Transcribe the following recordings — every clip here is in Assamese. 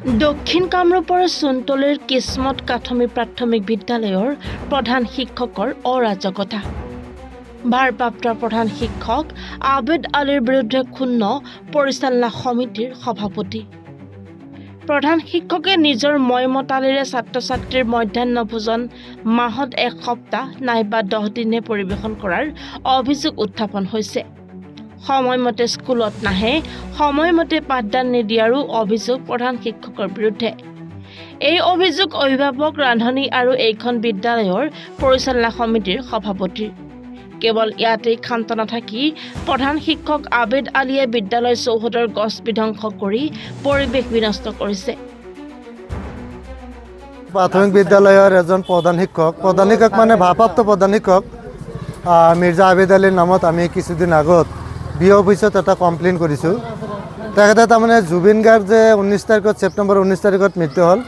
দক্ষিণ কামৰূপৰ চুনতলিৰ কিসমত প্ৰাথমিক বিদ্যালয়ৰ প্ৰধান শিক্ষকৰ অৰাজকতা। ভাৰপ্ৰাপ্ত প্ৰধান শিক্ষক আবেদ আলীৰ বিৰুদ্ধে ক্ষুণ্ণ পৰিচালনা সমিতিৰ সভাপতি। প্ৰধান শিক্ষকে নিজৰ মইমতালিৰে ছাত্ৰ-ছাত্ৰীৰ মধ্যাহ্ন ভোজন মাহত এক সপ্তাহ নাইবা 10 দিনে পৰিৱেশন কৰাৰ অভিযোগ উত্থাপন হৈছে। সময়মতে স্কুলত নাহে, সময়মতে পাঠদান নিদিয়াৰো অভিযোগ প্ৰধান শিক্ষকৰ বিৰুদ্ধে। এই অভিযোগ অভিভাৱক, ৰান্ধনী আৰু এইখন বিদ্যালয়ৰ পৰিচালনা সমিতিৰ সভাপতিৰ। কেৱল ইয়াতেই ক্ষান্ত নাথাকি প্ৰধান শিক্ষক আবেদ আলীয়ে বিদ্যালয় চৌহদৰ গছ বিধ্বংস কৰি পৰিৱেশ বিনষ্ট কৰিছে। প্ৰাথমিক বিদ্যালয়ৰ এজন প্ৰধান শিক্ষক মানে ভাৰপ্ৰাপ্ত প্ৰধান শিক্ষক মিৰ্জা আবেদ আলীৰ নামত আমি কিছুদিন আগত বিঅ' অফিচত এটা কমপ্লেইন কৰিছোঁ। তেখেতে তাৰমানে জুবিন গাৰ্গ যে 19 তাৰিখত ছেপ্টেম্বৰ 19 তাৰিখত মৃত্যু হ'ল,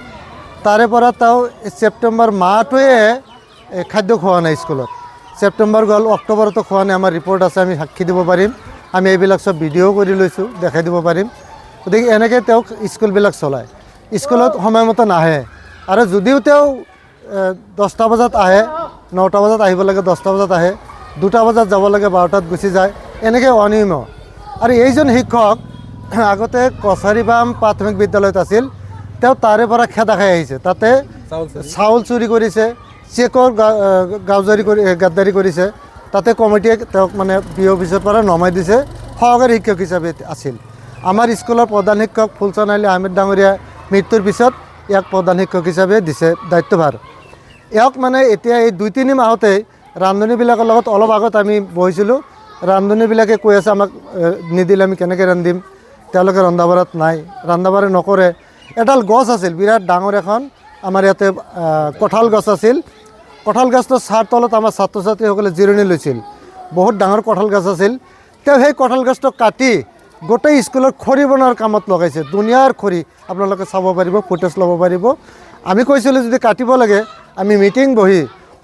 তাৰে পৰা তেওঁ ছেপ্টেম্বৰ মাহটোৱে খাদ্য খোৱা নাই স্কুলত। ছেপ্টেম্বৰ গ'ল, অক্টোবৰতো খোৱা নাই। আমাৰ ৰিপৰ্ট আছে, আমি সাক্ষী দিব পাৰিম। আমি এইবিলাক চব ভিডিঅ' কৰি লৈছোঁ, দেখাই দিব পাৰিম। গতিকে এনেকৈ তেওঁক স্কুলবিলাক চলায়। স্কুলত সময়মতে নাহে, আৰু যদিও তেওঁ 10টা বজাত আহে, 9টা বজাত আহিব লাগে, 10টা বজাত আহে, 2টা বজাত যাব লাগে, 12টাত গুচি যায়, এনেকৈ অনিয়ম। আৰু এইজন শিক্ষক আগতে কছাৰীবাম প্ৰাথমিক বিদ্যালয়ত আছিল। তেওঁ তাৰে পৰা খেদা খাই আহিছে। তাতে চাউল চুৰি কৰিছে, চেকৰ গাদ্দাৰি কৰিছে। তাতে কমিটিয়ে তেওঁক মানে বিঅ' অফিচৰ পৰা নমাই দিছে। সহকাৰী শিক্ষক হিচাপে আছিল। আমাৰ স্কুলৰ প্ৰধান শিক্ষক ফুলচন আলী আহমেদ ডাঙৰীয়া মৃত্যুৰ পিছত ইয়াক প্ৰধান শিক্ষক হিচাপে দিছে দায়িত্বভাৰ। ইয়াক মানে এতিয়া এই 2-3 মাহতেই ৰান্ধনীবিলাকৰ লগত অলপ আগত আমি বহিছিলোঁ। ৰান্ধনীবিলাকে কৈ আছে আমাক নিদিলে আমি কেনেকৈ ৰান্ধিম, তেওঁলোকে ৰন্ধা বঢ়াত নাই, ৰন্ধা বঢ়া নকৰে। এডাল গছ আছিল, বিৰাট ডাঙৰ এখন, আমাৰ ইয়াতে কঁঠাল গছ আছিল। কঁঠাল গছটোৰ ছাঁৰ তলত আমাৰ ছাত্ৰ ছাত্ৰীসকলে জিৰণি লৈছিল। বহুত ডাঙৰ কঁঠাল গছ আছিল। তেওঁ সেই কঁঠাল গছটো কাটি গোটেই স্কুলৰ খৰি বনোৱাৰ কামত লগাইছে। দুনিয়াৰ খৰি আপোনালোকে চাব পাৰিব, ফুটেজ ল'ব পাৰিব। আমি কৈছিলোঁ যদি কাটিব লাগে আমি মিটিং বহি,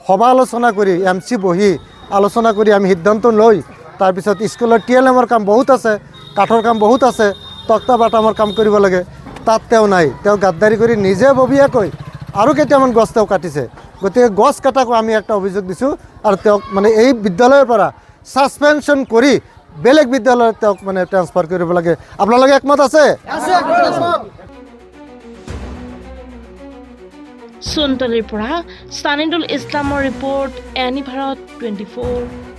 সভা আলোচনা কৰি, MC বহি আলোচনা কৰি আমি সিদ্ধান্ত লৈ তাৰপিছত স্কুলৰ TLMৰ কাম বহুত আছে, কাঠৰ কাম বহুত আছে, তক্তা বাটামৰ কাম কৰিব লাগে। তাত তেওঁ নাই। তেওঁ গাদ্দাৰি কৰি নিজে ববীয়াকৈ আৰু কেইটামান গছ তেওঁ কাটিছে। গতিকে গছ কটাকো আমি একটা অভিযোগ দিছোঁ, আৰু তেওঁক মানে এই বিদ্যালয়ৰ পৰা ছাছপেনশ্যন কৰি বেলেগ বিদ্যালয়ত তেওঁক মানে ট্ৰান্সফাৰ কৰিব লাগে। আপোনালোকে একমত আছে? চুনতলিৰ পৰা ছানিদুল ইছলামৰ ৰিপৰ্ট, এনি ভাৰত 24।